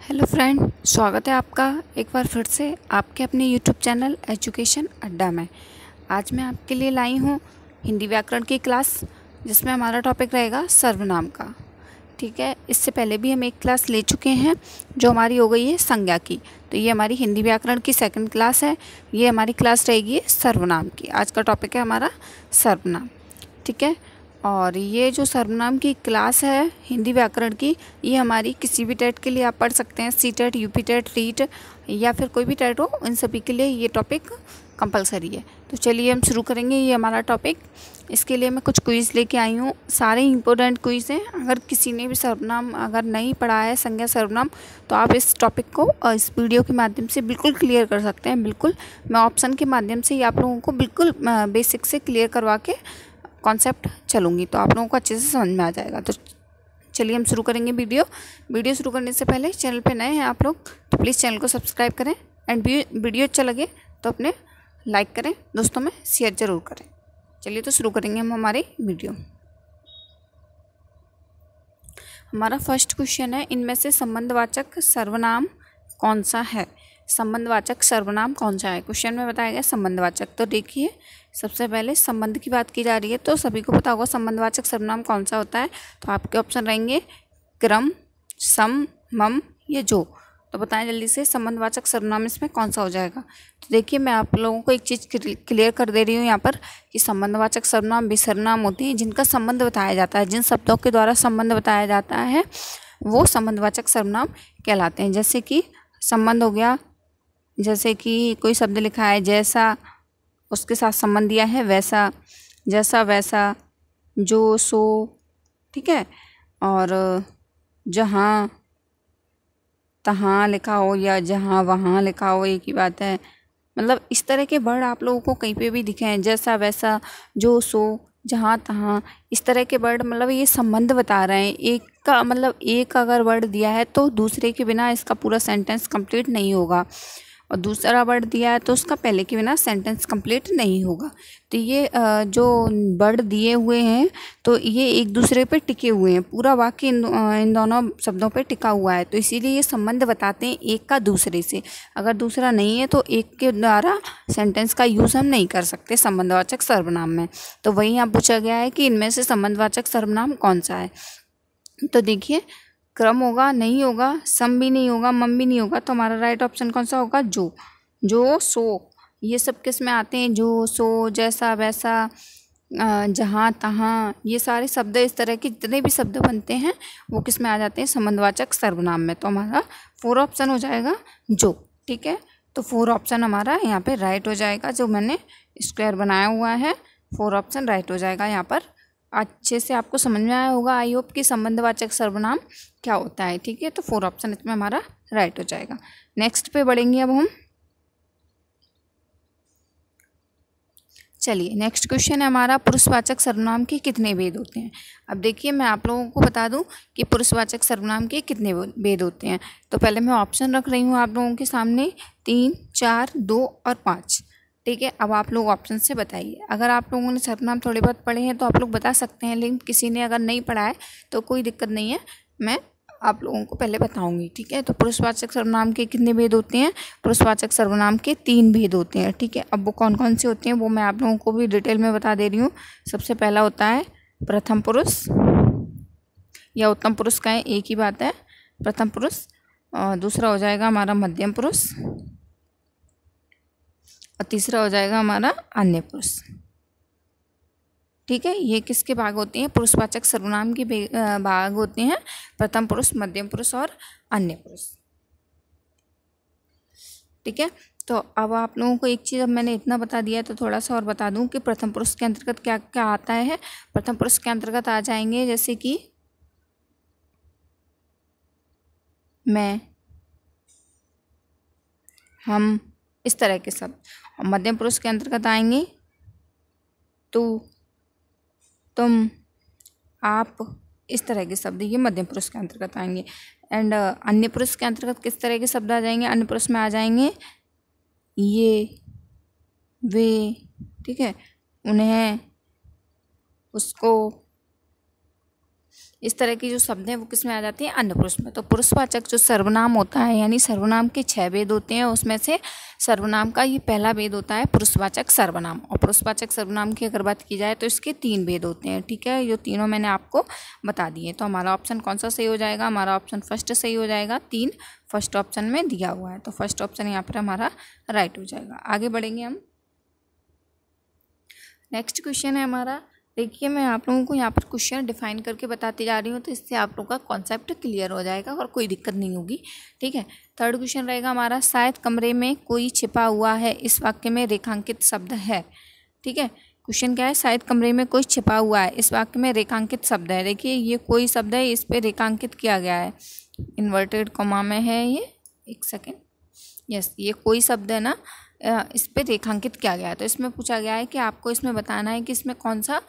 Hello friend, स्वागत है आपका एक बार फिर से आपके अपने यूट्यूब चैनल एजुकेशन अड्डा में। आज मैं आपके लिए लाई हूँ हिंदी व्याकरण की क्लास, जिसमें हमारा टॉपिक रहेगा सर्वनाम का। ठीक है, इससे पहले भी हम एक क्लास ले चुके हैं जो हमारी हो गई है संज्ञा की। तो ये हमारी हिंदी व्याकरण की सेकंड क्लास है। ये हमारी क्लास रहेगी सर्वनाम की। आज का टॉपिक है हमारा सर्वनाम। ठीक है, और ये जो सर्वनाम की क्लास है हिंदी व्याकरण की, ये हमारी किसी भी टेट के लिए आप पढ़ सकते हैं। C TET, UP TET, REET या फिर कोई भी टेट हो, इन सभी के लिए ये टॉपिक कंपलसरी है। तो चलिए हम शुरू करेंगे ये हमारा टॉपिक। इसके लिए मैं कुछ क्विज़ लेके आई हूँ, सारे इंपॉर्टेंट क्विज़ हैं। अगर किसी ने भी सर्वनाम अगर नहीं पढ़ा है, संज्ञा सर्वनाम, तो आप इस टॉपिक को इस वीडियो के माध्यम से बिल्कुल क्लियर कर सकते हैं। बिल्कुल, मैं ऑप्शन के माध्यम से ही आप लोगों को बिल्कुल बेसिक से क्लियर करवा के कॉन्सेप्ट चलूँगी, तो आप लोगों को अच्छे से समझ में आ जाएगा। तो चलिए हम शुरू करेंगे वीडियो शुरू करने से पहले चैनल पे नए हैं आप लोग तो प्लीज़ चैनल को सब्सक्राइब करें, एंड वीडियो अच्छा लगे तो अपने लाइक करें, दोस्तों में शेयर ज़रूर करें। चलिए तो शुरू करेंगे हम हमारी वीडियो। हमारा फर्स्ट क्वेश्चन है, इनमें से संबंधवाचक सर्वनाम कौन सा है? संबंधवाचक सर्वनाम कौन सा है? क्वेश्चन में बताया गया संबंधवाचक। तो देखिए, सबसे पहले संबंध की बात की जा रही है, तो सभी को पता होगा संबंधवाचक सर्वनाम कौन सा होता है। तो आपके ऑप्शन रहेंगे क्रम, सम, मम या जो। तो बताएं जल्दी से संबंधवाचक सर्वनाम इसमें कौन सा हो जाएगा। तो देखिए, मैं आप लोगों को एक चीज़ क्लियर कर दे रही हूँ यहाँ पर कि संबंधवाचक सर्वनाम वे सर्वनाम होते हैं जिनका संबंध बताया जाता है, जिन शब्दों के द्वारा संबंध बताया जाता है वो संबंधवाचक सर्वनाम कहलाते हैं। जैसे कि संबंध हो गया, जैसे कि कोई शब्द लिखा है जैसा, उसके साथ संबंध दिया है वैसा, जैसा वैसा, जो सो, ठीक है। और जहाँ तहाँ लिखा हो या जहाँ वहाँ लिखा हो, एक ही बात है। मतलब इस तरह के वर्ड आप लोगों को कहीं पे भी दिखे हैं, जैसा वैसा, जो सो, जहाँ तहाँ, इस तरह के वर्ड मतलब ये संबंध बता रहे हैं। एक का मतलब एक अगर वर्ड दिया है तो दूसरे के बिना इसका पूरा सेंटेंस कंप्लीट नहीं होगा, और दूसरा वर्ड दिया है तो उसका पहले के बिना सेंटेंस कंप्लीट नहीं होगा। तो ये जो वर्ड दिए हुए हैं तो ये एक दूसरे पे टिके हुए हैं, पूरा वाक्य इन दोनों शब्दों पे टिका हुआ है। तो इसीलिए ये संबंध बताते हैं एक का दूसरे से। अगर दूसरा नहीं है तो एक के द्वारा सेंटेंस का यूज़ हम नहीं कर सकते संबंधवाचक सर्वनाम में। तो वही यहाँ पूछा गया है कि इनमें से संबंधवाचक सर्वनाम कौन सा है। तो देखिए, क्रम होगा, नहीं होगा, सम भी नहीं होगा, मम भी नहीं होगा, तो हमारा राइट ऑप्शन कौन सा होगा? जो, जो, सो। ये सब किस में आते हैं? जो, सो, जैसा वैसा, जहाँ तहाँ, ये सारे शब्द, इस तरह के जितने भी शब्द बनते हैं वो किस में आ जाते हैं? संबंधवाचक सर्वनाम में। तो हमारा 4 ऑप्शन हो जाएगा जो। ठीक है, तो 4 ऑप्शन हमारा यहाँ पे राइट हो जाएगा। जो मैंने स्क्वायर बनाया हुआ है 4 ऑप्शन राइट हो जाएगा। यहाँ पर अच्छे से आपको समझ में आया होगा, आई होप कि संबंधवाचक सर्वनाम क्या होता है। ठीक है, तो 4 ऑप्शन इसमें हमारा राइट हो जाएगा। नेक्स्ट पे बढ़ेंगे अब हम। चलिए, नेक्स्ट क्वेश्चन है हमारा, पुरुषवाचक सर्वनाम के कितने भेद होते हैं? अब देखिए, मैं आप लोगों को बता दूं कि पुरुषवाचक सर्वनाम के कितने भेद होते हैं। तो पहले मैं ऑप्शन रख रही हूँ आप लोगों के सामने, 3, 4, 2 और 5। ठीक है, अब आप लोग ऑप्शन से बताइए। अगर आप लोगों ने सर्वनाम थोड़े बहुत पढ़े हैं तो आप लोग बता सकते हैं, लेकिन किसी ने अगर नहीं पढ़ा है तो कोई दिक्कत नहीं है, मैं आप लोगों को पहले बताऊंगी। ठीक है, तो पुरुषवाचक सर्वनाम के कितने भेद होते हैं? पुरुषवाचक सर्वनाम के 3 भेद होते हैं। ठीक है, अब वो कौन कौन से होते हैं वो मैं आप लोगों को भी डिटेल में बता दे रही हूँ। सबसे पहला होता है प्रथम पुरुष, या उत्तम पुरुष का है, एक ही बात है, प्रथम पुरुष। और दूसरा हो जाएगा हमारा मध्यम पुरुष, और तीसरा हो जाएगा हमारा अन्य पुरुष। ठीक है, ये किसके भाग होते हैं? पुरुषवाचक सर्वनाम के भाग होते हैं, प्रथम पुरुष, मध्यम पुरुष और अन्य पुरुष। ठीक है, तो अब आप लोगों को एक चीज़, अब मैंने इतना बता दिया तो थोड़ा सा और बता दूं कि प्रथम पुरुष के अंतर्गत क्या क्या आता है। प्रथम पुरुष के अंतर्गत आ जाएंगे जैसे कि मैं, हम, इस तरह के शब्द। और मध्यम पुरुष के अंतर्गत आएंगे तू, तुम, आप, इस तरह के शब्द, ये मध्यम पुरुष के अंतर्गत आएंगे। एंड अन्य पुरुष के अंतर्गत किस तरह के शब्द आ जाएंगे? अन्य पुरुष में आ जाएंगे ये, वे, ठीक है, उन्हें, उसको, इस तरह की जो शब्द हैं वो किस में आ जाती हैं, अन्य पुरुष में। तो पुरुषवाचक जो सर्वनाम होता है, यानी सर्वनाम के 6 भेद होते हैं, उसमें से सर्वनाम का ये पहला भेद होता है पुरुषवाचक सर्वनाम। और पुरुषवाचक सर्वनाम की अगर बात की जाए तो इसके 3 भेद होते हैं, ठीक है। ये तीनों मैंने आपको बता दिए। तो हमारा ऑप्शन कौन सा सही हो जाएगा, हमारा ऑप्शन फर्स्ट सही हो जाएगा। 3 फर्स्ट ऑप्शन में दिया हुआ है, तो फर्स्ट ऑप्शन यहाँ पर हमारा राइट हो जाएगा। आगे बढ़ेंगे हम। नेक्स्ट क्वेश्चन है हमारा, देखिए मैं आप लोगों को यहाँ पर क्वेश्चन डिफाइन करके बताती जा रही हूँ, तो इससे आप लोगों का कॉन्सेप्ट क्लियर हो जाएगा और कोई दिक्कत नहीं होगी, ठीक है। थर्ड क्वेश्चन रहेगा हमारा, शायद कमरे में कोई छिपा हुआ है, इस वाक्य में रेखांकित शब्द है, ठीक है। क्वेश्चन क्या है, शायद कमरे में कोई छिपा हुआ है, इस वाक्य में रेखांकित शब्द है। देखिए ये कोई शब्द है, इस पर रेखांकित किया गया है, इन्वर्टेड कॉमा में है ये, एक सेकेंड, यस, ये कोई शब्द है ना, इस पे रेखांकित किया गया है। तो इसमें पूछा गया है कि आपको इसमें बताना है कि इसमें कौन सा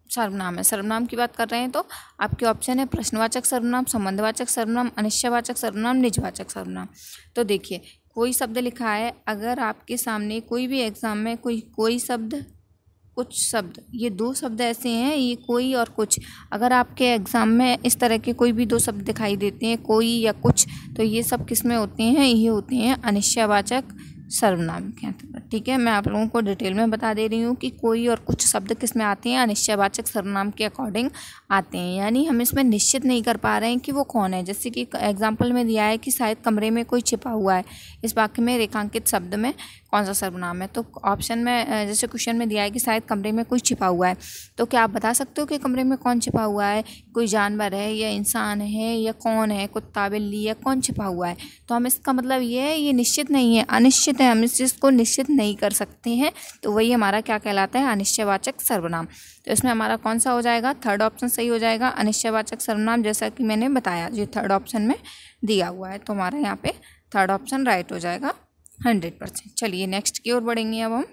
सर्वनाम है। सर्वनाम की बात कर रहे हैं तो आपके ऑप्शन है प्रश्नवाचक सर्वनाम, संबंधवाचक सर्वनाम, अनिश्चयवाचक सर्वनाम, निजवाचक सर्वनाम। तो देखिए कोई शब्द लिखा है, अगर आपके सामने कोई भी एग्जाम में कोई शब्द, कुछ शब्द, ये 2 शब्द ऐसे हैं, ये कोई और कुछ, अगर आपके एग्ज़ाम में इस तरह के कोई भी 2 शब्द दिखाई देते हैं, कोई या कुछ, तो ये सब किस में होते हैं, ये होते हैं अनिश्चयवाचक सर्वनाम के अंतर्गत, ठीक है। मैं आप लोगों को डिटेल में बता दे रही हूँ कि कोई और कुछ शब्द किस में आते हैं, अनिश्चयवाचक सर्वनाम के अकॉर्डिंग आते हैं, यानी हम इसमें निश्चित नहीं कर पा रहे हैं कि वो कौन है। जैसे कि एग्जाम्पल में दिया है कि शायद कमरे में कोई छिपा हुआ है, इस वाक्य में रेखांकित शब्द में कौन सा सर्वनाम है। तो ऑप्शन में जैसे क्वेश्चन में दिया है कि शायद कमरे में कोई छिपा हुआ है, तो क्या आप बता सकते हो कि कमरे में कौन छिपा हुआ है, कोई जानवर है या इंसान है या कौन है, कुत्ता बिल्ली या कौन छिपा हुआ है। तो हम इसका मतलब ये है, ये निश्चित नहीं है, अनिश्चित है, हम इस चीज़ को निश्चित नहीं कर सकते हैं, तो वही हमारा क्या कहलाता है, अनिश्चयवाचक सर्वनाम। तो इसमें हमारा कौन सा हो जाएगा, थर्ड ऑप्शन सही हो जाएगा, अनिश्चयवाचक सर्वनाम, जैसा कि मैंने बताया ये थर्ड ऑप्शन में दिया हुआ है। तो हमारा यहाँ पे थर्ड ऑप्शन राइट हो जाएगा 100%। चलिए नेक्स्ट की ओर बढ़ेंगे अब हम।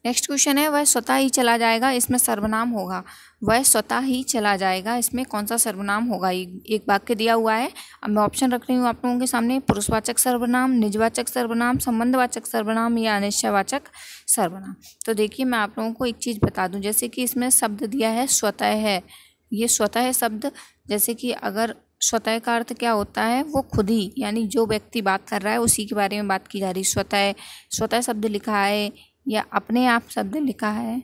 नेक्स्ट क्वेश्चन है, वह स्वतः ही चला जाएगा, इसमें सर्वनाम होगा। वह स्वतः ही चला जाएगा, इसमें कौन सा सर्वनाम होगा। एक वाक्य दिया हुआ है, अब मैं ऑप्शन रख रही हूँ आप लोगों के सामने, पुरुषवाचक सर्वनाम, निजवाचक सर्वनाम, संबंधवाचक सर्वनाम या अनिश्चयवाचक सर्वनाम। तो देखिए मैं आप लोगों को एक चीज़ बता दूँ, जैसे कि इसमें शब्द दिया है स्वतः है, ये स्वतः है शब्द, जैसे कि अगर स्वतः का अर्थ क्या होता है, वो खुद ही, यानी जो व्यक्ति बात कर रहा है उसी के बारे में बात की जा रही है। स्वतः शब्द लिखा है या अपने आप शब्द लिखा है,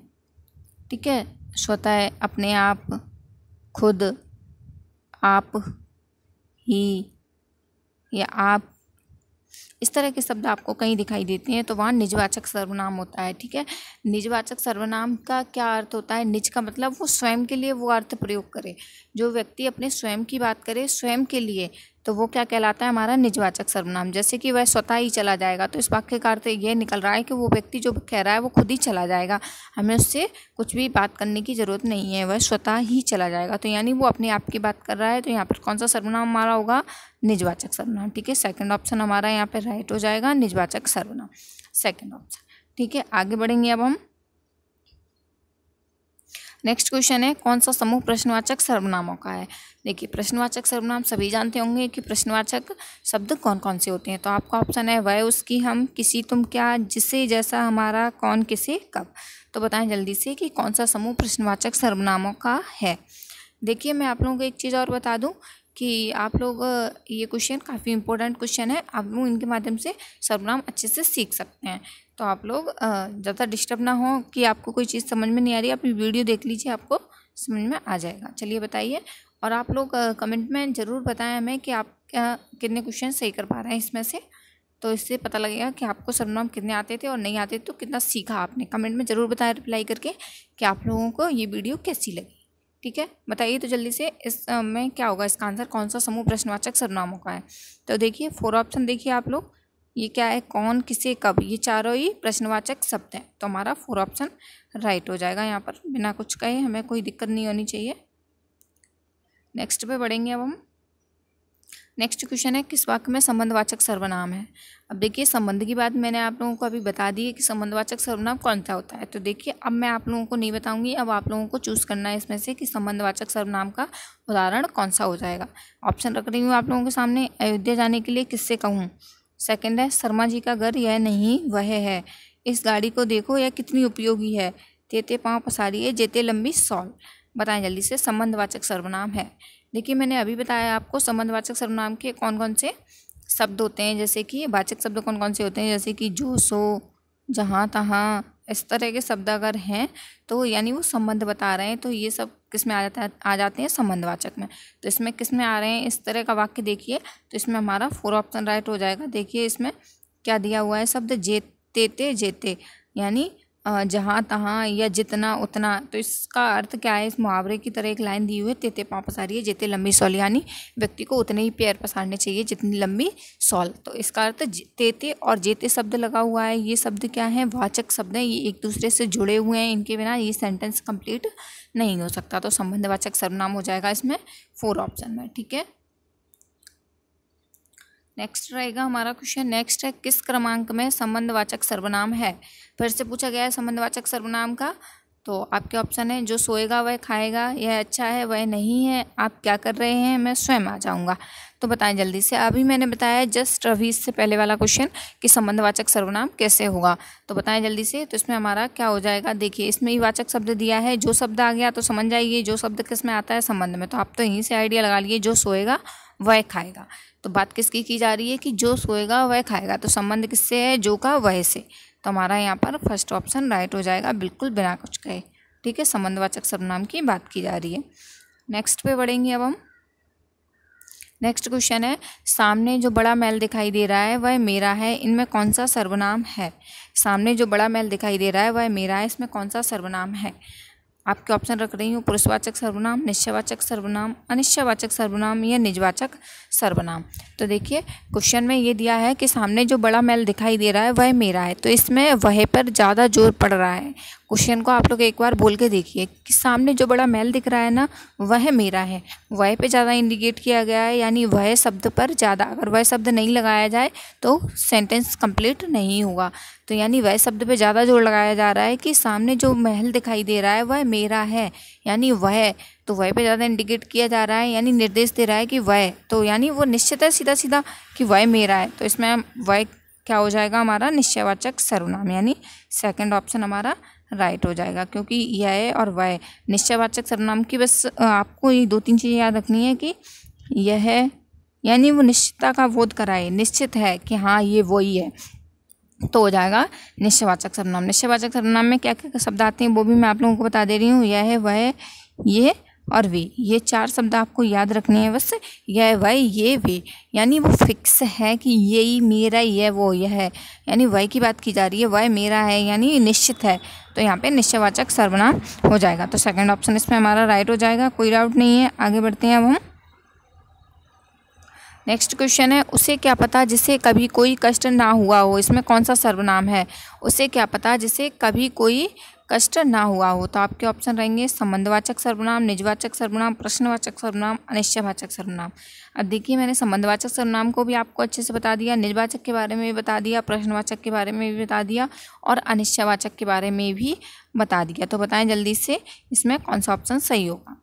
ठीक है, स्वतः, अपने आप, खुद, आप ही या आप, इस तरह के शब्द आपको कहीं दिखाई देते हैं, तो वहाँ निजवाचक सर्वनाम होता है, ठीक है। निजवाचक सर्वनाम का क्या अर्थ होता है, निज का मतलब वो स्वयं के लिए वो अर्थ प्रयोग करे, जो व्यक्ति अपने स्वयं की बात करे स्वयं के लिए, तो वो क्या कहलाता है, हमारा निजवाचक सर्वनाम। जैसे कि वह स्वतः ही चला जाएगा, तो इस वाक्य का अर्थ ये निकल रहा है कि वो व्यक्ति जो कह रहा है वो खुद ही चला जाएगा, हमें उससे कुछ भी बात करने की ज़रूरत नहीं है, वह स्वतः ही चला जाएगा, तो यानी वो अपने आप की बात कर रहा है। तो यहाँ पर कौन सा सर्वनाम हमारा होगा, निजवाचक सर्वनाम, ठीक है। सेकंड ऑप्शन हमारा यहाँ पर राइट हो जाएगा, निजवाचक सर्वनाम, सेकंड ऑप्शन, ठीक है। आगे बढ़ेंगे अब हम। नेक्स्ट क्वेश्चन है, कौन सा समूह प्रश्नवाचक सर्वनामों का है। देखिए प्रश्नवाचक सर्वनाम सभी जानते होंगे कि प्रश्नवाचक शब्द कौन कौन से होते हैं। तो आपका ऑप्शन है वह, उसकी, हम, किसी, तुम, क्या, जिसे, जैसा, हमारा, कौन, किसे, कब। तो बताएं जल्दी से कि कौन सा समूह प्रश्नवाचक सर्वनामों का है। देखिए मैं आप लोगों को एक चीज़ और बता दूं कि आप लोग, ये क्वेश्चन काफ़ी इंपॉर्टेंट क्वेश्चन है, आप लोग इनके माध्यम से सर्वनाम अच्छे से सीख सकते हैं। तो आप लोग ज़्यादा डिस्टर्ब ना हो कि आपको कोई चीज़ समझ में नहीं आ रही, आप वीडियो देख लीजिए, आपको समझ में आ जाएगा। चलिए बताइए, और आप लोग कमेंट में ज़रूर बताएं हमें कि आप कितने क्वेश्चन सही कर पा रहे हैं इसमें से, तो इससे पता लगेगा कि आपको सर्वनाम कितने आते थे और नहीं आते तो कितना सीखा आपने। कमेंट में ज़रूर बताएं रिप्लाई करके कि आप लोगों को ये वीडियो कैसी लगी, ठीक है। बताइए तो जल्दी से, इस में क्या होगा, इसका आंसर कौन सा समूह प्रश्नवाचक सर्वनामों का है। तो देखिए 4 ऑप्शन देखिए आप लोग, ये क्या है, कौन, किसे, कब, ये चारों ही प्रश्नवाचक शब्द हैं, तो हमारा 4 ऑप्शन राइट हो जाएगा यहाँ पर, बिना कुछ कहे, हमें कोई दिक्कत नहीं होनी चाहिए। नेक्स्ट पे बढ़ेंगे अब हम। नेक्स्ट क्वेश्चन है, किस वाक्य में संबंधवाचक सर्वनाम है। अब देखिए संबंध की बात मैंने आप लोगों को अभी बता दी है कि संबंधवाचक सर्वनाम कौन सा होता है। तो देखिए अब मैं आप लोगों को नहीं बताऊंगी, अब आप लोगों को चूज़ करना है इसमें से कि संबंधवाचक सर्वनाम का उदाहरण कौन सा हो जाएगा। ऑप्शन रख रही हूँ आप लोगों के सामने, अयोध्या जाने के लिए किससे कहूँ। सेकंड है, शर्मा जी का घर यह नहीं वह है, इस गाड़ी को देखो यह कितनी उपयोगी है, तेते पाँव पसारी है जेते लंबी सॉल। बताएं जल्दी से, संबंधवाचक सर्वनाम है। देखिए मैंने अभी बताया आपको संबंधवाचक सर्वनाम के कौन कौन से शब्द होते हैं, जैसे कि वाचक शब्द कौन कौन से होते हैं, जैसे कि जो, सो, जहाँ, तहाँ, इस तरह के शब्द अगर हैं तो यानी वो संबंध बता रहे हैं, तो ये सब किस में आ जाते हैं, संबंधवाचक में। तो इसमें किस में आ रहे हैं, इस तरह का वाक्य देखिए तो इसमें हमारा 4 ऑप्शन राइट हो जाएगा। देखिए इसमें क्या दिया हुआ है, शब्द जेते जेते, यानी जहाँ तहाँ या जितना उतना। तो इसका अर्थ क्या है, इस मुहावरे की तरह एक लाइन दी हुई है, तेते पाँव पसारी है जेते लंबी सॉल, यानी व्यक्ति को उतने ही पैर पसारने चाहिए जितनी लंबी सॉल। तो इसका अर्थ तेते और जेते शब्द लगा हुआ है, ये शब्द क्या है, वाचक शब्द हैं, ये एक दूसरे से जुड़े हुए हैं, इनके बिना ये सेंटेंस कंप्लीट नहीं हो सकता। तो संबंधवाचक सर्वनाम हो जाएगा इसमें 4 ऑप्शन में। ठीक है, नेक्स्ट रहेगा हमारा क्वेश्चन। नेक्स्ट है, किस क्रमांक में संबंधवाचक सर्वनाम है। फिर से पूछा गया है संबंधवाचक सर्वनाम का। तो आपके ऑप्शन है, जो सोएगा वह खाएगा, यह अच्छा है वह नहीं है, आप क्या कर रहे हैं, मैं स्वयं आ जाऊंगा। तो बताएं जल्दी से, अभी मैंने बताया जस्ट अभी इससे पहले वाला क्वेश्चन कि संबंधवाचक सर्वनाम कैसे होगा। तो बताएं जल्दी से, तो इसमें हमारा क्या हो जाएगा, देखिए इसमें ही वाचक शब्द दिया है, जो शब्द आ गया तो समझ जाइए जो शब्द किस में आता है, संबंध में। तो आप तो यहीं से आइडिया लगा लिए, जो सोएगा वह खाएगा। तो बात किसकी की जा रही है कि जो सोएगा वह खाएगा, तो संबंध किससे है, जो का वह से। तो हमारा यहाँ पर फर्स्ट ऑप्शन राइट हो जाएगा, बिल्कुल बिना कुछ कहे। ठीक है, संबंधवाचक सर्वनाम की बात की जा रही है। नेक्स्ट पे बढ़ेंगे अब हम। नेक्स्ट क्वेश्चन है, सामने जो बड़ा महल दिखाई दे रहा है वह मेरा है, इनमें कौन सा सर्वनाम है। सामने जो बड़ा महल दिखाई दे रहा है वह मेरा है, इसमें कौन सा सर्वनाम है। आपके ऑप्शन रख रही हूँ, पुरुषवाचक सर्वनाम, निश्चयवाचक सर्वनाम, अनिश्चयवाचक सर्वनाम या निजवाचक सर्वनाम। तो देखिए क्वेश्चन में ये दिया है कि सामने जो बड़ा महल दिखाई दे रहा है वह मेरा है, तो इसमें वह पर ज़्यादा जोर पड़ रहा है। क्वेश्चन को आप लोग एक बार बोल के देखिए कि सामने जो बड़ा महल दिख रहा है ना वह मेरा है, वह पे ज़्यादा इंडिकेट किया गया है, यानी वह शब्द पर ज़्यादा। अगर वह शब्द नहीं लगाया जाए तो सेंटेंस कंप्लीट नहीं होगा। तो यानी वह शब्द पे ज़्यादा जोर लगाया जा रहा है कि सामने जो महल दिखाई दे रहा है वह मेरा है, यानी वह, तो वह पे ज़्यादा इंडिकेट किया जा रहा है, यानी निर्देश दे रहा है कि वह, तो यानी वो निश्चित है सीधा सीधा कि वह मेरा है। तो इसमें वह क्या हो जाएगा हमारा, निश्चयवाचक सर्वनाम, यानी सेकंड ऑप्शन हमारा राइट हो जाएगा। क्योंकि यह और वह निश्चयवाचक सर्वनाम की बस आपको ये 2-3 चीज़ें याद रखनी है कि यह यानी वो निश्चितता का बोध कराए, निश्चित है कि हाँ ये वही है, तो हो जाएगा निश्चयवाचक सर्वनाम। निश्चयवाचक सर्वनाम में क्या क्या शब्द आते हैं वो भी मैं आप लोगों को बता दे रही हूँ। यह, वह, ये और वे, ये 4 शब्द आपको याद रखने हैं बस। यह, वह, ये, वे, यानी वो फिक्स है कि यही मेरा, यह वो, यह है, यानी वह की बात की जा रही है, वह मेरा है यानी निश्चित है। तो यहाँ पे निश्चयवाचक सर्वनाम हो जाएगा। तो सेकंड ऑप्शन इसमें हमारा राइट हो जाएगा, कोई डाउट नहीं है। आगे बढ़ते हैं अब हम। नेक्स्ट क्वेश्चन है, उसे क्या पता जिसे कभी कोई कष्ट ना हुआ हो, इसमें कौन सा सर्वनाम है। उसे क्या पता जिसे कभी कोई कष्ट ना हुआ हो। तो आपके ऑप्शन रहेंगे संबंधवाचक सर्वनाम, निजवाचक सर्वनाम, प्रश्नवाचक सर्वनाम, अनिश्चयवाचक सर्वनाम। अब देखिए मैंने संबंधवाचक सर्वनाम को भी आपको अच्छे से बता दिया, निजवाचक के बारे में भी बता दिया, प्रश्नवाचक के बारे में भी बता दिया और अनिश्चयवाचक के बारे में भी बता दिया। तो बताएं जल्दी से इसमें कौन सा ऑप्शन सही होगा।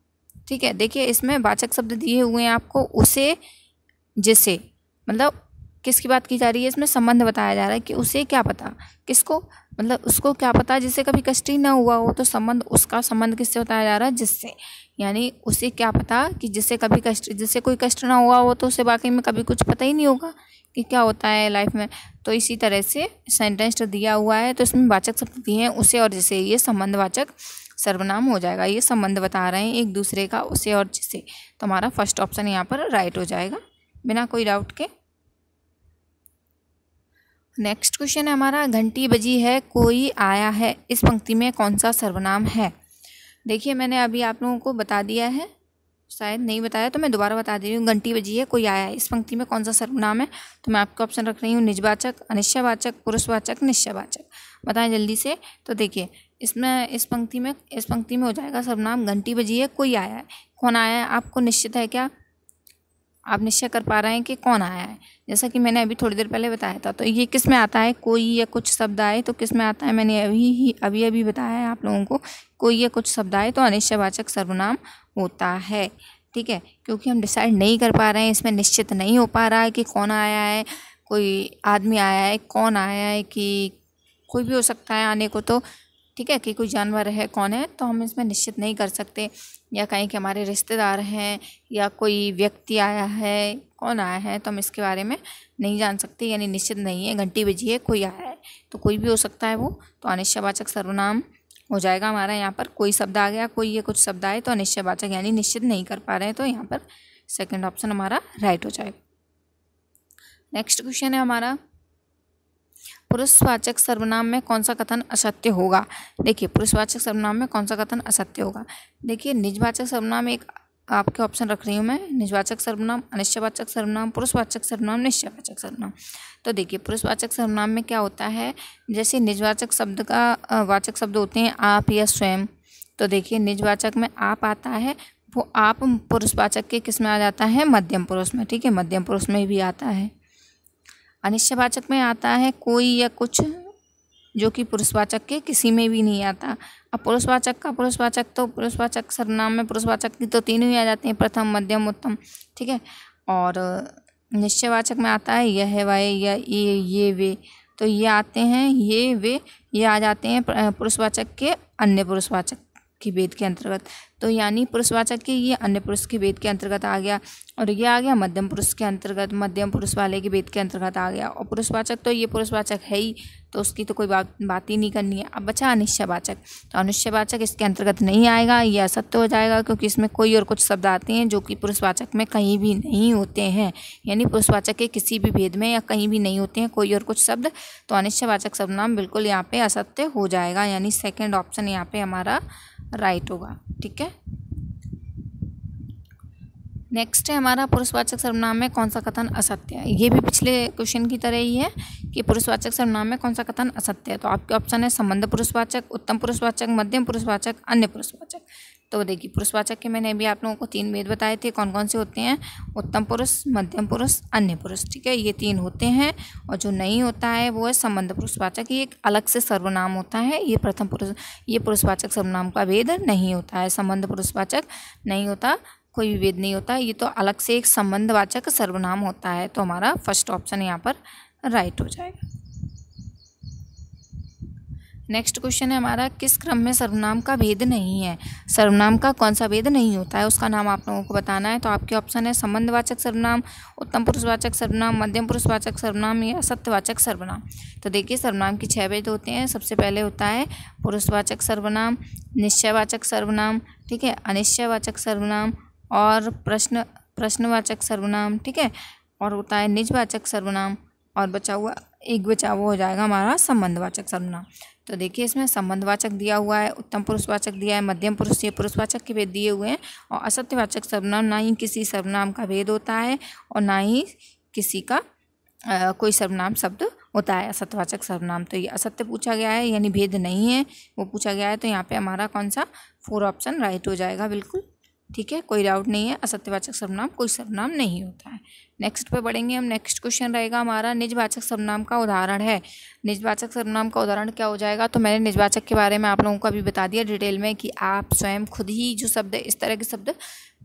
ठीक है, देखिए इसमें वाचक शब्द दिए हुए हैं आपको, उसे, जिसे, मतलब किसकी बात की जा रही है, इसमें संबंध बताया जा रहा है कि उसे क्या पता, किसको, मतलब उसको क्या पता जिससे कभी कष्ट ही ना हुआ हो। तो संबंध, उसका संबंध किससे बताया जा रहा है, जिससे, यानी उसे क्या पता कि जिससे कभी कष्ट, जिससे कोई कष्ट ना हुआ हो तो उसे वाकई में कभी कुछ पता ही नहीं होगा कि क्या होता है लाइफ में। तो इसी तरह से सेंटेंस दिया हुआ है, तो इसमें वाचक शब्द दिए हैं उसे और जिसे, ये संबंधवाचक सर्वनाम हो जाएगा। ये संबंध बता रहे हैं एक दूसरे का, उसे और जिसे। तो हमारा फर्स्ट ऑप्शन यहाँ पर राइट हो जाएगा बिना कोई डाउट के। नेक्स्ट क्वेश्चन है हमारा, घंटी बजी है कोई आया है, इस पंक्ति में कौन सा सर्वनाम है। देखिए मैंने अभी आप लोगों को बता दिया है, शायद नहीं बताया तो मैं दोबारा बता दे रही हूँ। घंटी बजी है कोई आया है, इस पंक्ति में कौन सा सर्वनाम है। तो मैं आपको ऑप्शन रख रही हूँ, निजवाचक, अनिश्चयवाचक, पुरुषवाचक, निश्चयवाचक। बताएं जल्दी से। तो देखिए इसमें इस पंक्ति में हो जाएगा सर्वनाम, घंटी बजी है कोई आया है। कौन आया है आपको निश्चित है क्या, आप निश्चय कर पा रहे हैं कि कौन आया है। जैसा कि मैंने अभी थोड़ी देर पहले बताया था। तो ये किस में आता है, कोई या कुछ शब्द आए तो किस में आता है, मैंने अभी बताया है आप लोगों को। कोई या कुछ शब्द आए तो अनिश्चयवाचक सर्वनाम होता है। ठीक है, क्योंकि हम डिसाइड नहीं कर पा रहे हैं, इसमें निश्चित नहीं हो पा रहा है कि कौन आया है, कोई आदमी आया है, कौन आया है, कि कोई भी हो सकता है आने को। तो ठीक है, कि कोई जानवर है, कौन है, तो हम इसमें निश्चित नहीं कर सकते। या कहीं के हमारे रिश्तेदार हैं या कोई व्यक्ति आया है, कौन आया है, तो हम इसके बारे में नहीं जान सकते, यानी निश्चित नहीं है। घंटी बजी है, कोई आया है, तो कोई भी हो सकता है वो, तो अनिश्चयवाचक सर्वनाम हो जाएगा हमारा। यहाँ पर कोई शब्द आ गया, कोई ये कुछ शब्द आए तो अनिश्चयवाचक यानी निश्चित नहीं कर पा रहे हैं, तो यहाँ पर सेकंड ऑप्शन हमारा राइट हो जाएगा। नेक्स्ट क्वेश्चन है हमारा, पुरुषवाचक सर्वनाम में कौन सा कथन असत्य होगा। देखिए पुरुषवाचक सर्वनाम में कौन सा कथन असत्य होगा। देखिए निजवाचक सर्वनाम एक आपके ऑप्शन रख रही हूँ मैं, निजवाचक सर्वनाम, अनिश्चयवाचक सर्वनाम, पुरुषवाचक सर्वनाम, निश्चयवाचक सर्वनाम। तो देखिए पुरुषवाचक सर्वनाम में क्या होता है, जैसे निजवाचक शब्द का वाचक शब्द होते हैं आप या स्वयं, तो देखिए निजवाचक में आप आता है, वो आप पुरुषवाचक के किस में आ जाता है, मध्यम पुरुष में, ठीक है, मध्यम पुरुष में भी आता है। अनिश्चयवाचक में आता है कोई या कुछ, जो कि पुरुषवाचक के किसी में भी नहीं आता। अब पुरुषवाचक का पुरुषवाचक, तो पुरुषवाचक सर्वनाम में पुरुषवाचक की तो तीनों ही आ जाते हैं, प्रथम, मध्यम, उत्तम, ठीक है। और निश्चयवाचक में आता है यह, वह, या ये वे, तो ये आते हैं, ये वे, ये आ जाते हैं पुरुषवाचक के अन्य पुरुषवाचक की भेद के अंतर्गत, तो यानी पुरुषवाचक के ये अन्य पुरुष के भेद के अंतर्गत आ गया, और ये आ गया मध्यम पुरुष के अंतर्गत, मध्यम पुरुष वाले के भेद के अंतर्गत आ गया। और पुरुषवाचक तो ये पुरुषवाचक है ही, तो उसकी तो कोई बात ही नहीं करनी है। अब बचा अनिश्चयवाचक, तो अनिश्चयवाचक इसके अंतर्गत नहीं आएगा, ये असत्य हो जाएगा, क्योंकि इसमें कोई और कुछ शब्द आते हैं जो कि पुरुषवाचक में कहीं भी नहीं होते हैं, यानी पुरुषवाचक के किसी भी भेद में या कहीं भी नहीं होते हैं कोई और कुछ शब्द, तो अनिश्चयवाचक सर्वनाम बिल्कुल यहाँ पे असत्य हो जाएगा, यानी सेकेंड ऑप्शन यहाँ पे हमारा राइट होगा, ठीक है। नेक्स्ट है हमारा, पुरुषवाचक सर्वनाम में कौन सा कथन असत्य है। ये भी पिछले क्वेश्चन की तरह ही है कि पुरुषवाचक सर्वनाम में कौन सा कथन असत्य है, तो आपके ऑप्शन है संबंध पुरुषवाचक, उत्तम पुरुषवाचक, मध्यम पुरुषवाचक, अन्य पुरुषवाचक। तो देखिए पुरुषवाचक के मैंने अभी आप लोगों को 3 भेद बताए थे, कौन कौन से होते हैं, उत्तम पुरुष, मध्यम पुरुष, अन्य पुरुष, ठीक है, ये 3 होते हैं। और जो नहीं होता है वो है संबंध पुरुषवाचक, ये एक अलग से सर्वनाम होता है, ये प्रथम पुरुष, ये पुरुषवाचक सर्वनाम का भेद नहीं होता है, संबंध पुरुषवाचक नहीं होता, कोई भी भेद नहीं होता, ये तो अलग से एक संबंधवाचक सर्वनाम होता है, तो हमारा फर्स्ट ऑप्शन यहाँ पर राइट हो जाएगा। नेक्स्ट क्वेश्चन है हमारा, किस क्रम में सर्वनाम का भेद नहीं है। सर्वनाम का कौन सा भेद नहीं होता है, उसका नाम आप लोगों को बताना है। तो आपके ऑप्शन है संबंधवाचक सर्वनाम, उत्तम पुरुषवाचक सर्वनाम, मध्यम पुरुषवाचक सर्वनाम या सत्यवाचक सर्वनाम। तो देखिए सर्वनाम की 6 भेद होते हैं। सबसे पहले होता है पुरुषवाचक सर्वनाम, निश्चयवाचक सर्वनाम, ठीक है, अनिश्चयवाचक सर्वनाम और प्रश्नवाचक सर्वनाम, ठीक है, और होता है निजवाचक सर्वनाम, और बचा हुआ हो जाएगा हमारा संबंधवाचक सर्वनाम। तो देखिए इसमें संबंधवाचक दिया हुआ है, उत्तम पुरुषवाचक दिया है, मध्यम पुरुष ये पुरुषवाचक के भेद दिए हुए हैं, और असत्यवाचक सर्वनाम ना ही किसी सर्वनाम का भेद होता है और ना ही किसी का कोई सर्वनाम शब्द होता है असत्यवाचक सर्वनाम। तो ये असत्य पूछा गया है, यानी भेद नहीं है वो पूछा गया है, तो यहाँ पे हमारा कौन सा 4 ऑप्शन राइट हो जाएगा बिल्कुल, ठीक है, कोई डाउट नहीं है, असत्यवाचक सर्वनाम कोई सर्वनाम नहीं होता है। नेक्स्ट पे बढ़ेंगे हम। नेक्स्ट क्वेश्चन रहेगा हमारा, निजवाचक सर्वनाम का उदाहरण है। निजवाचक सर्वनाम का उदाहरण क्या हो जाएगा, तो मैंने निजवाचक के बारे में आप लोगों को अभी बता दिया डिटेल में कि आप, स्वयं, खुद ही, जो शब्द इस तरह के शब्द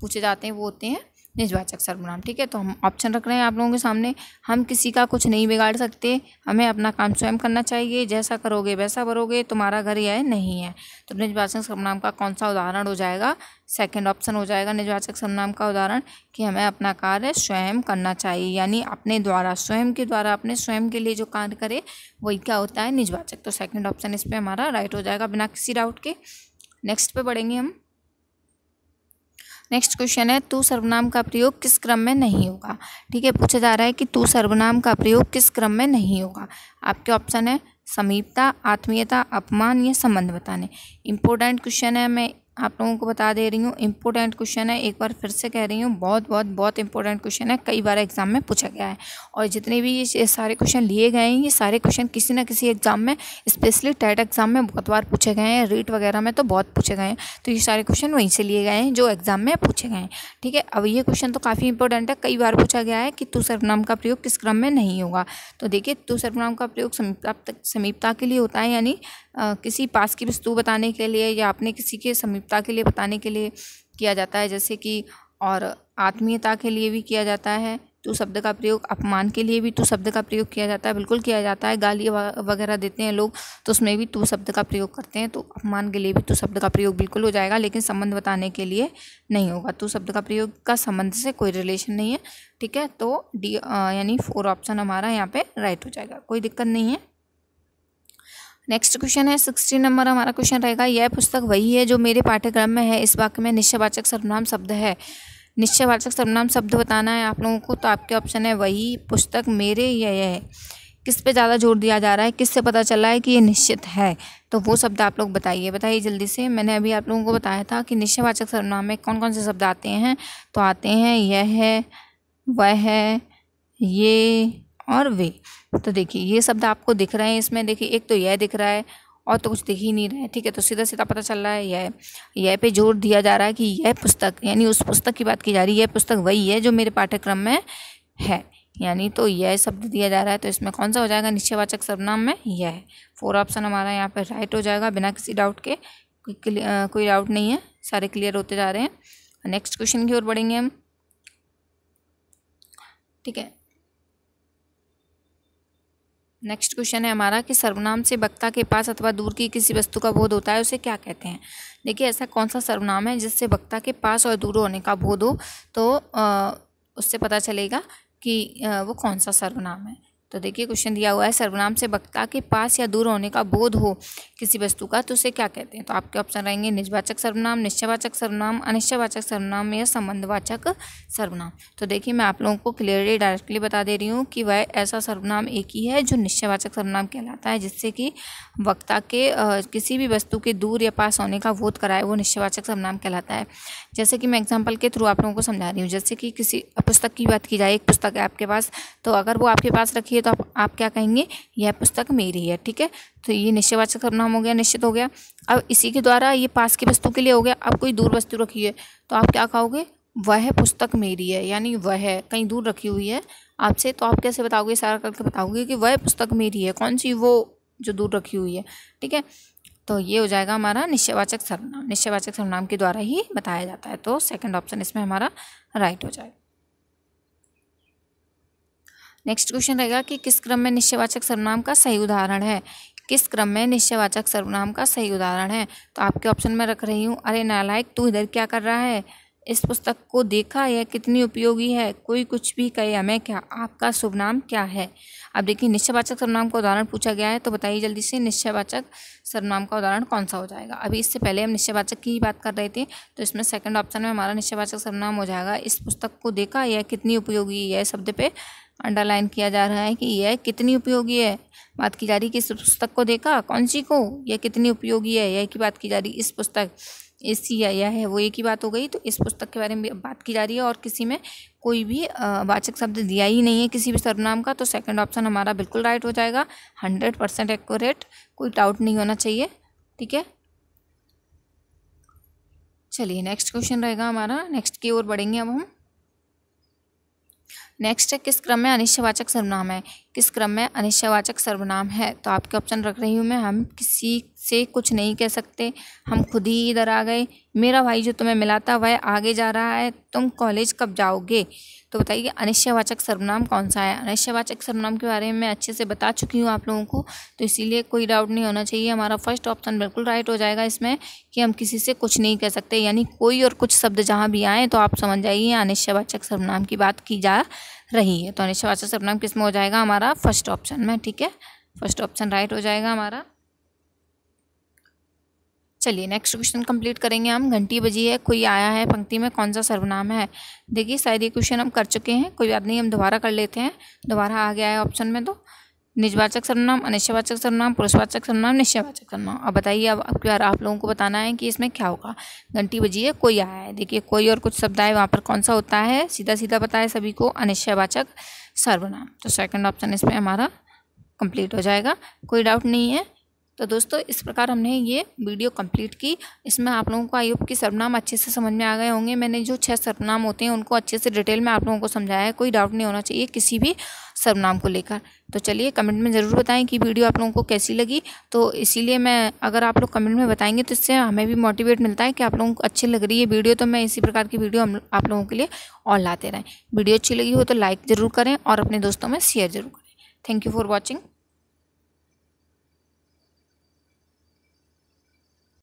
पूछे जाते हैं वो होते हैं निजवाचक सर्वनाम, ठीक है। तो हम ऑप्शन रख रहे हैं आप लोगों के सामने, हम किसी का कुछ नहीं बिगाड़ सकते, हमें अपना काम स्वयं करना चाहिए, जैसा करोगे वैसा भरोगे, तुम्हारा घर यह नहीं है। तो निजवाचक सर्वनाम का कौन सा उदाहरण हो जाएगा, सेकंड ऑप्शन हो जाएगा निजवाचक सर्वनाम का उदाहरण, कि हमें अपना कार्य स्वयं करना चाहिए, यानी अपने द्वारा, स्वयं के द्वारा, अपने स्वयं के लिए जो कार्य करे वही क्या होता है, निजवाचक। तो सेकंड ऑप्शन इस पर हमारा राइट हो जाएगा बिना किसी डाउट के। नेक्स्ट पे बढ़ेंगे हम। नेक्स्ट क्वेश्चन है, तू सर्वनाम का प्रयोग किस क्रम में नहीं होगा, ठीक है, पूछा जा रहा है कि तू सर्वनाम का प्रयोग किस क्रम में नहीं होगा। आपके ऑप्शन है समीपता, आत्मीयता, अपमान या संबंध बताने। इंपॉर्टेंट क्वेश्चन है, मैं आप लोगों को बता दे रही हूँ, इंपॉर्टेंट क्वेश्चन है, एक बार फिर से कह रही हूँ, बहुत बहुत बहुत इंपॉर्टेंट क्वेश्चन है, कई बार एग्जाम में पूछा गया है, और जितने भी ये सारे क्वेश्चन लिए गए हैं, ये सारे क्वेश्चन किसी ना किसी एग्जाम में, स्पेशली टेट एग्जाम में बहुत बार पूछे गए हैं, रीट वगैरह में तो बहुत पूछे गए हैं, तो ये सारे क्वेश्चन वहीं से लिए गए हैं जो एग्जाम में पूछे गए हैं, ठीक है। अब ये क्वेश्चन तो काफ़ी इंपॉर्टेंट है, कई बार पूछा गया है कि तू सर्वनाम का प्रयोग किस क्रम में नहीं होगा। तो देखिए तू सर्वनाम का प्रयोग समीपता के लिए होता है, यानी किसी पास की वस्तु बताने के लिए या अपने किसी के समीपता के लिए बताने के लिए किया जाता है, जैसे कि, और आत्मीयता के लिए भी किया जाता है, तू शब्द का प्रयोग अपमान के लिए भी तू शब्द का प्रयोग किया जाता है, बिल्कुल किया जाता है। गाली वगैरह देते हैं लोग तो उसमें भी तू शब्द का प्रयोग करते हैं, तो अपमान के लिए भी तू शब्द का प्रयोग बिल्कुल हो जाएगा, लेकिन संबंध बताने के लिए नहीं होगा। तू शब्द का प्रयोग का संबंध से कोई रिलेशन नहीं है, ठीक है। तो डी यानी 4 ऑप्शन हमारा यहाँ पे राइट हो जाएगा, कोई दिक्कत नहीं है। नेक्स्ट क्वेश्चन है 60 नंबर हमारा क्वेश्चन रहेगा, यह पुस्तक वही है जो मेरे पाठ्यक्रम में है। इस वाक्य में निश्चयवाचक सर्वनाम शब्द है। निश्चयवाचक सर्वनाम शब्द बताना है आप लोगों को, तो आपके ऑप्शन है वही, पुस्तक, मेरे या यह है। किस पे ज़्यादा जोर दिया जा रहा है, किससे पता चल रहा है कि ये निश्चित है, तो वो शब्द आप लोग बताइए जल्दी से। मैंने अभी आप लोगों को बताया था कि निश्चयवाचक सर्वनाम में कौन कौन से शब्द आते हैं, तो आते हैं यह है, वह है, ये और वे। तो देखिए ये शब्द आपको दिख रहे हैं इसमें, देखिए एक तो यह दिख रहा है और तो कुछ दिख ही नहीं रहा है, ठीक है। तो सीधा सीधा पता चल रहा है यह पे जोर दिया जा रहा है कि यह पुस्तक, यानी उस पुस्तक की बात की जा रही है, यह पुस्तक वही है जो मेरे पाठ्यक्रम में है, यानी तो यह शब्द दिया जा रहा है। तो इसमें कौन सा हो जाएगा निश्चयवाचक सर्वनाम में, यह है। 4 ऑप्शन हमारा यहाँ पे राइट हो जाएगा बिना किसी डाउट के, कोई डाउट नहीं है, सारे क्लियर होते जा रहे हैं। नेक्स्ट क्वेश्चन की ओर बढ़ेंगे हम, ठीक है। नेक्स्ट क्वेश्चन है हमारा कि सर्वनाम से वक्ता के पास अथवा दूर की किसी वस्तु का बोध होता है, उसे क्या कहते हैं। देखिए ऐसा कौन सा सर्वनाम है जिससे वक्ता के पास और दूर होने का बोध हो, तो उससे पता चलेगा कि वो कौन सा सर्वनाम है। तो देखिए क्वेश्चन दिया हुआ है, सर्वनाम से वक्ता के पास या दूर होने का बोध हो किसी वस्तु का, तो उसे क्या कहते हैं। तो आपके ऑप्शन रहेंगे निजवाचक सर्वनाम, निश्चयवाचक सर्वनाम, अनिश्चयवाचक सर्वनाम या संबंधवाचक सर्वनाम। तो देखिए मैं आप लोगों को क्लियरली डायरेक्टली बता दे रही हूँ कि वह ऐसा सर्वनाम एक ही है जो निश्चयवाचक सर्वनाम कहलाता है, जिससे कि वक्ता के किसी भी वस्तु के दूर या पास होने का बोध कराए, वो निश्चयवाचक सर्वनाम कहलाता है। जैसे कि मैं एग्जाम्पल के थ्रू आप लोगों को समझा रही हूँ, जैसे कि किसी पुस्तक की बात की जाए, एक पुस्तक है आपके पास, तो अगर वो आपके पास रखी है तो आप क्या कहेंगे, यह पुस्तक मेरी है, ठीक है। तो ये निश्चयवाचक सर्वनाम हो गया, निश्चित हो गया। अब इसी के द्वारा ये पास की वस्तु के लिए हो गया। अब कोई दूर वस्तु रखी है तो आप क्या कहोगे, वह पुस्तक मेरी है, यानी वह कहीं दूर रखी हुई है आपसे, तो आप कैसे बताओगे, इशारा करके बताओगे कि वह पुस्तक मेरी है, कौन सी, वो जो दूर रखी हुई है, ठीक है। तो ये हो जाएगा हमारा निश्चयवाचक सर्वनाम, निश्चयवाचक सर्वनाम के द्वारा ही बताया जाता है। तो सेकंड ऑप्शन इसमें हमारा राइट हो जाएगा। नेक्स्ट क्वेश्चन रहेगा कि किस क्रम में निश्चयवाचक सर्वनाम का सही उदाहरण है। किस क्रम में निश्चयवाचक सर्वनाम का सही उदाहरण है, तो आपके ऑप्शन में रख रही हूँ, अरे नालायक तू इधर क्या कर रहा है, इस पुस्तक को देखा, यह कितनी उपयोगी है, कोई कुछ भी कहे हमें क्या, आपका शुभ नाम क्या है। अब देखिए निश्चयवाचक सर्वनाम का उदाहरण पूछा गया है, तो बताइए जल्दी से निश्चयवाचक सर्वनाम का उदाहरण कौन सा हो जाएगा। अभी इससे पहले हम निश्चयवाचक की ही बात कर रहे थे, तो इसमें सेकंड ऑप्शन में हमारा निश्चयवाचक सर्वनाम हो जाएगा, इस पुस्तक को देखा, यह कितनी उपयोगी, यह शब्द पे अंडरलाइन किया जा रहा है कि यह कितनी उपयोगी है, बात की जा रही है कि इस पुस्तक को देखा, कौन सी को, यह कितनी उपयोगी है, यह की बात की जा रही है, इस पुस्तक, इसी या यह है वो एक ही बात हो गई। तो इस पुस्तक के बारे में बात की जा रही है और किसी में कोई भी वाचक शब्द दिया ही नहीं है किसी भी सर्वनाम का, तो सेकंड ऑप्शन हमारा बिल्कुल राइट हो जाएगा, 100% एक्यूरेट, कोई डाउट नहीं होना चाहिए, ठीक है। चलिए नेक्स्ट क्वेश्चन रहेगा हमारा, नेक्स्ट की ओर बढ़ेंगे अब हम। नेक्स्ट है किस क्रम में अनिश्चयवाचक सर्वनाम है। किस क्रम में अनिश्चयवाचक सर्वनाम है, तो आपके ऑप्शन रख रही हूँ मैं, हम किसी से कुछ नहीं कह सकते, हम खुद ही इधर आ गए, मेरा भाई जो तुम्हें मिला था वह आगे जा रहा है, तुम कॉलेज कब जाओगे। तो बताइए अनिश्चयवाचक सर्वनाम कौन सा है। अनिश्चयवाचक सर्वनाम के बारे में मैं अच्छे से बता चुकी हूँ आप लोगों को, तो इसीलिए कोई डाउट नहीं होना चाहिए। हमारा फर्स्ट ऑप्शन बिल्कुल राइट हो जाएगा इसमें कि हम किसी से कुछ नहीं कह सकते, यानी कोई और कुछ शब्द जहाँ भी आए तो आप समझ जाइए अनिश्चयवाचक सर्वनाम की बात की जा रही है। तो अनिश्चयवाचक सर्वनाम किस में हो जाएगा हमारा, फर्स्ट ऑप्शन में, ठीक है। फर्स्ट ऑप्शन राइट हो जाएगा हमारा। चलिए नेक्स्ट क्वेश्चन कंप्लीट करेंगे हम। घंटी बजी है, कोई आया है, पंक्ति में कौन सा सर्वनाम है। देखिए शायद ये क्वेश्चन हम कर चुके हैं, कोई बात नहीं, हम दोबारा कर लेते हैं। दोबारा आ गया है ऑप्शन में, तो निजवाचक सर्वनाम, अनिश्चयवाचक सर्वनाम, पुरुषवाचक सर्वनाम, निश्चयवाचक सर्वनाम। अब बताइए, अब यार आप लोगों को बताना है कि इसमें क्या होगा। घंटी बजी है, कोई आया है, देखिए कोई और कुछ शब्द आए, वहाँ पर कौन सा होता है, सीधा सीधा पता है सभी को, अनिश्चयवाचक सर्वनाम। तो सेकंड ऑप्शन इसमें हमारा कंप्लीट हो जाएगा, कोई डाउट नहीं है। तो दोस्तों इस प्रकार हमने ये वीडियो कंप्लीट की। इसमें आप लोगों को आई होप कि सर्वनाम अच्छे से समझ में आ गए होंगे। मैंने जो 6 सर्वनाम होते हैं उनको अच्छे से डिटेल में आप लोगों को समझाया है, कोई डाउट नहीं होना चाहिए किसी भी सर्वनाम को लेकर। तो चलिए कमेंट में ज़रूर बताएं कि वीडियो आप लोगों को कैसी लगी। तो इसीलिए मैं, अगर आप लोग कमेंट में बताएंगे तो इससे हमें भी मोटिवेट मिलता है कि आप लोगों को अच्छी लग रही है वीडियो, तो मैं इसी प्रकार की वीडियो आप लोगों के लिए और लाते रहें। वीडियो अच्छी लगी हो तो लाइक ज़रूर करें और अपने दोस्तों में शेयर ज़रूर करें। Thank you for watching.